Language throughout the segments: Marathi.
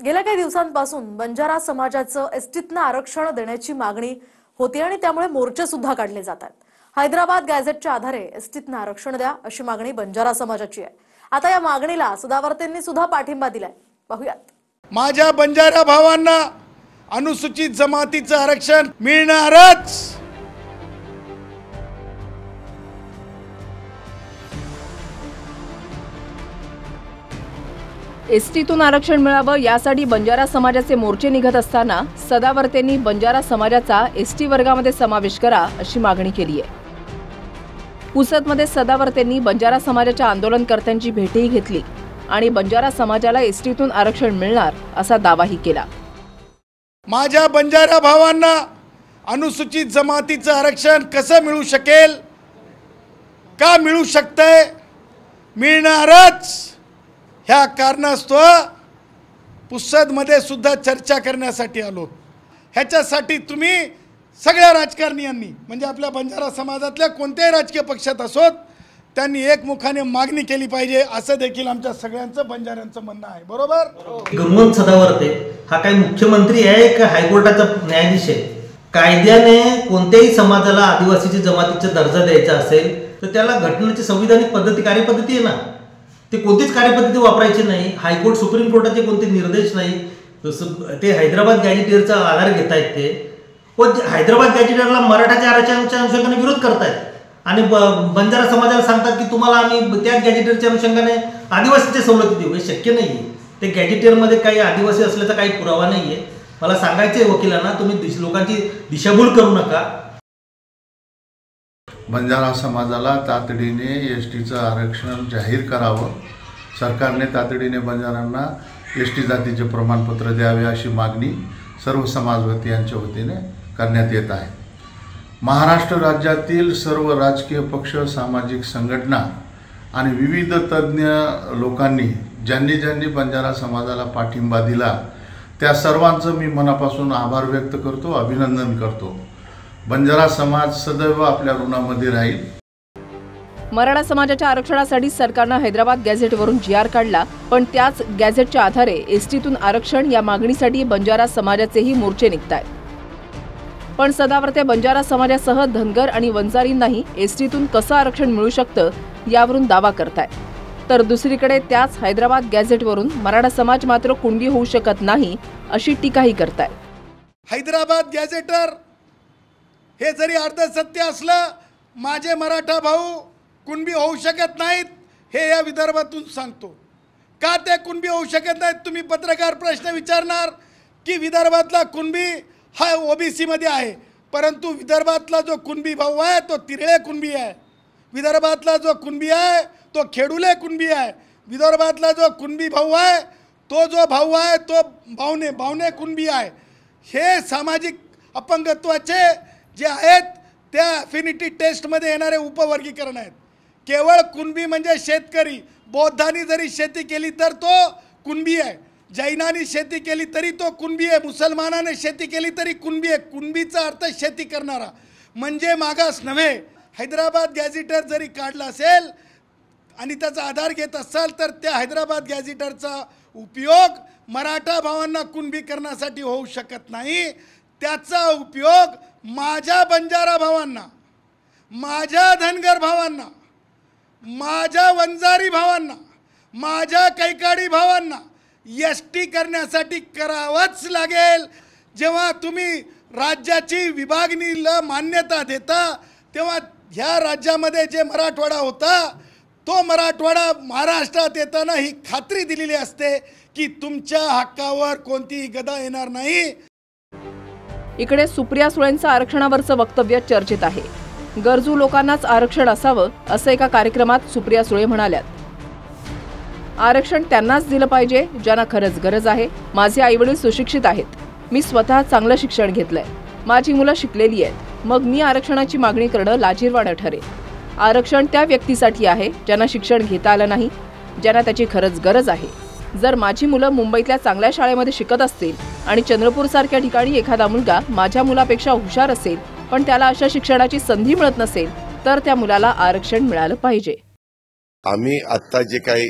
गेल्या काही दिवसांपासून बंजारा समाजाचं एसटीतनं आरक्षण देण्याची मागणी होती आणि त्यामुळे मोर्चे सुद्धा काढले जातात। हैदराबाद गॅझेटच्या आधारे एसटीतनं आरक्षण द्या अशी मागणी बंजारा समाजाची आहे। आता या मागणीला सदावर्तेंनी सुद्धा पाठिंबा दिलाय। पाहूयात। माझ्या बंजारा भावांना अनुसूचित जमातीचं आरक्षण मिळणारच। एसटीतून आरक्षण मिळावं यासाठी बंजारा समाजाचे मोर्चे निघत असताना सदावर्तेंनी बंजारा समाजाचा एसटी वर्गामध्ये समावेश करा अशी मागणी केली आहे। पुसदमध्ये सदावर्तेंनी बंजारा समाजाच्या आंदोलनकर्त्यांची भेटही घेतली आणि बंजारा समाजाला एसटीतून आरक्षण मिळणार असा दावाही केला। माझ्या बंजारा भावांना अनुसूचित जमातीचं आरक्षण कसं मिळू शकेल, का मिळू शकतंय, मिळणारच। ह्या कारणास्तव पुसदमध्ये सुद्धा चर्चा करण्यासाठी आलो। ह्याच्यासाठी तुम्ही सगळ्या राजकारण्यांनी म्हणजे आपल्या बंजारा समाजातल्या कोणत्याही राजकीय पक्षात असोत त्यांनी एकमुखाने मागणी केली पाहिजे असं देखील आमच्या सगळ्यांचं बंजाऱ्यांचं म्हणणं आहे। बरोबर। गंमत सदावर्ते हा काही मुख्यमंत्री आहे का हायकोर्टाचा न्यायाधीश आहे? कायद्याने कोणत्याही समाजाला आदिवासीची जमातीचा दर्जा द्यायचा असेल तर त्याला घटनेची संविधानिक पद्धती कार्यपद्धती आहे ना, ते कोणतीच कार्यपद्धती वापरायची नाही। हायकोर्ट सुप्रीम कोर्टाचे कोणते निर्देश नाही, ते हैदराबाद गॅजेटियरचा आधार घेत आहेत ते। पण हैदराबाद गॅजेटियरला मराठाच्या आरक्षणाच्या अनुषंगाने विरोध करतायत आणि बंजारा समाजाला सांगतात की तुम्हाला आम्ही त्या गॅजेटियरच्या अनुषंगाने आदिवासीच्या सवलती देऊ। हे शक्य नाही आहे। ते गॅजेटियरमध्ये काही आदिवासी असल्याचा काही पुरावा नाही आहे। मला सांगायचे वकिलांना, तुम्ही लोकांची दिशाभूल करू नका। बंजारा समाजाला तातडीने एसटीचं आरक्षण जाहीर करावं। सरकारने तातडीने बंजारांना एसटी जातीचे प्रमाणपत्र द्यावे अशी मागणी सर्व समाजवादीयांच्या वतीने करण्यात येत आहे। महाराष्ट्र राज्यातील सर्व राजकीय पक्ष, सामाजिक संघटना आणि विविध तज्ज्ञ लोकांनी ज्यांनी बंजारा समाजाला पाठिंबा दिला त्या सर्वांचं मी मनापासून आभार व्यक्त करतो, अभिनंदन करतो। बंजारा समाज सदैव आपल्या ऋणामध्ये राहील। मराठा समाजाच्या आरक्षणासाठी सरकारने हैदराबाद गॅझेटवरून GR काढला, पण त्याच गॅझेटच्या आधारे एसटीतून आरक्षण या मागणीसाठी बंजारा समाजाचेही मोर्चे निघतायत। पण सदावर्ते बंजारा समाजासह धनगर आणि वंजारींनाही एसटीतून कसं आरक्षण मिळू शकतं यावरून दावा करतायत, तर दुसरीकडे त्याच हैदराबाद गॅझेटवरून मराठा समाज मात्र कुणबी होऊ शकत नाही अशी टीकाही करतायत। हैदराबाद गॅझेटर हे जरी अर्ध सत्य असलं, माझे मराठा भाऊ कुणबी होऊ शकत नाहीत हे या विदर्भातून सांगतो। का ते कुणबी होऊ शकत नाहीत? तुम्ही पत्रकार प्रश्न विचारणार की विदर्भातला कुणबी हा OBC मध्ये आहे, परंतु विदर्भातला जो कुणबी भाऊ आहे तो तिरळे कुणबी आहे। विदर्भातला जो कुणबी आहे तो खेडुले कुणबी आहे। विदर्भातला जो कुणबी भाऊ आहे तो बावणे कुणबी आहे। हे सामाजिक अपंगत्वाचे जे आहेत त्या अफिनिटी टेस्टमध्ये येणारे उपवर्गीकरण आहेत। केवळ कुणबी म्हणजे शेतकरी। बौद्धांनी जरी शेती केली तर तो कुणबी आहे, जैनांनी शेती केली तरी तो कुणबी आहे, मुसलमानाने शेती केली तरी कुणबी आहे। कुणबीचा अर्थ शेती करणारा म्हणजे मागास नव्हे। हैदराबाद गॅझेटर जरी काढला असेल आणि त्याचा आधार घेत असाल तर त्या हैदराबाद गॅझेटरचा उपयोग मराठा भावांना कुणबी करण्यासाठी होऊ शकत नाही। त्याचा उपयोग माझ्या बंजारा भावांना, माझ्या धनगर भावांना, माझ्या वंजारी भावांना, माझ्या कैकाडी भावांना एसटी करण्यासाठी करावंच लागेल। जेव्हा तुम्ही राज्याची विभागणीला मान्यता देता तेव्हा ह्या राज्यामध्ये जे मराठवाडा होता तो मराठवाडा महाराष्ट्रात येताना ही खात्री दिलेली असते की तुमच्या हक्कावर कोणतीही गदा येणार नाही। इकडे सुप्रिया सुळेंचं आरक्षणावरचं वक्तव्य चर्चेत आहे। गरजू लोकांनाच आरक्षण असावं असं एका कार्यक्रमात सुप्रिया सुळे म्हणाल्यात। आरक्षण त्यांनाच दिलं पाहिजे ज्यांना खरंच गरज आहे। माझे आईवडील सुशिक्षित आहेत, मी स्वतः चांगलं शिक्षण घेतलंय, माझी मुलं शिकलेली आहेत, मग मी आरक्षणाची मागणी करणं लाजिरवाणं ठरेल। आरक्षण त्या व्यक्तीसाठी आहे ज्यांना शिक्षण घेता आलं नाही, ज्यांना त्याची खरंच गरज आहे। जर माझी मुलं मुंबईतल्या चांगल्या शाळेमध्ये शिकत असतील आणि चंद्रपूरसारख्या ठिकाणी एखादा मुलगा माझ्या मुलापेक्षा हुशार असेल पण त्याला अशा शिक्षणाची संधी मिळत नसेल तर त्या मुलाला आरक्षण मिळालं पाहिजे। आम्ही आता जे काही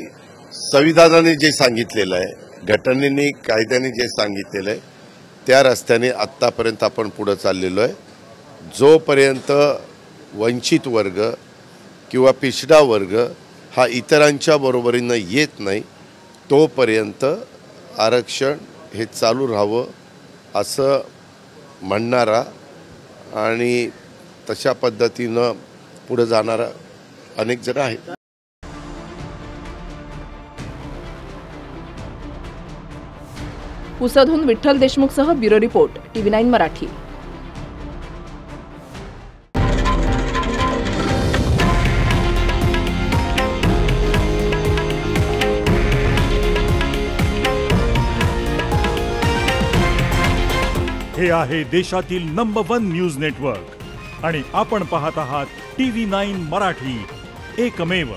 संविधानाने जे सांगितलेलं आहे घटनेने कायद्याने जे सांगितलेलं आहे त्या रस्त्याने आत्तापर्यंत आपण पुढे चाललेलो आहे. जोपर्यंत वंचित वर्ग किंवा पिछडा वर्ग हा इतरांच्या बरोबरीनं येत नाही तोपर्यंत आरक्षण हे चालू राहावं असं म्हणणारा आणि तशा पद्धतीनं पुढे जाणारा अनेक जण आहेत. पुसदहून विठ्ठल देशमुखसह ब्युरो रिपोर्ट TV9 मराठी. हे आहे देशातील नंबर 1 न्यूज नेटवर्क आणि आपण पाहत आहात TV9 मराठी, एकमेव.